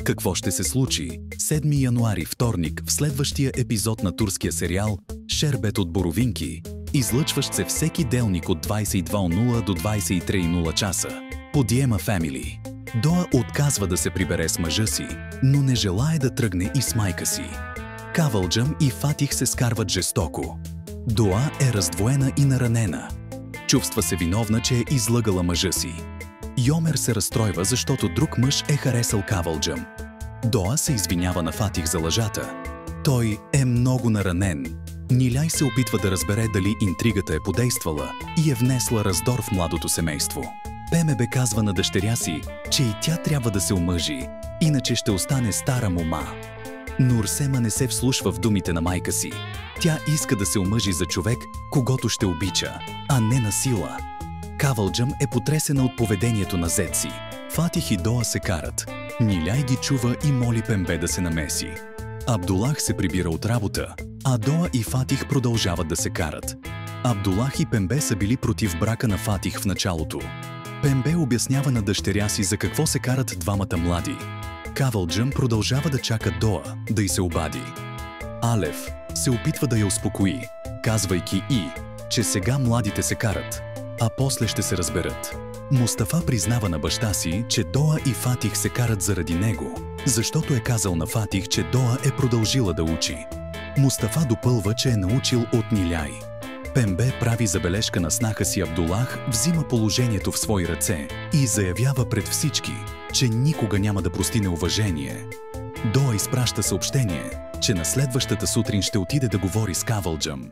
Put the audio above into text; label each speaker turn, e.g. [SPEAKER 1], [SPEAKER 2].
[SPEAKER 1] Какво ще се случи? 7 януари, вторник, в следващия епизод на турския сериал «Шербет от боровинки», излъчващ се всеки делник от 22:00 до 23:00 часа. По Диема Family. Доа отказва да се прибере с мъжа си, но не желае да тръгне и с майка си. Кавалджам и Фатих се скарват жестоко. Доа е раздвоена и наранена. Чувства се виновна, че е излъгала мъжа си. Йомер се разстройва, защото друг мъж е харесал Кавалджам. Доа се извинява на Фатих за лъжата. Той е много наранен. Ниляй се опитва да разбере дали интригата е подействала и е внесла раздор в младото семейство. Пемебе казва на дъщеря си, че и тя трябва да се омъжи, иначе ще остане стара мома. Нурсема не се вслушва в думите на майка си. Тя иска да се омъжи за човек, когото ще обича, а не на сила. Кавалджам е потресена от поведението на зет си. Фатих и Доа се карат. Ниляй ги чува и моли Пембе да се намеси. Абдулах се прибира от работа, а Доа и Фатих продължават да се карат. Абдулах и Пембе са били против брака на Фатих в началото. Пембе обяснява на дъщеря си за какво се карат двамата млади. Кавалджам продължава да чака Доа да й се обади. Алев се опитва да я успокои, казвайки че сега младите се карат, а после ще се разберат. Мустафа признава на баща си, че Доа и Фатих се карат заради него, защото е казал на Фатих, че Доа е продължила да учи. Мустафа допълва, че е научил от Ниляй. Пембе прави забележка на снаха си Абдулах, взима положението в свои ръце и заявява пред всички, че никога няма да прости неуважение. Доа изпраща съобщение, че на следващата сутрин ще отиде да говори с Кавалджам.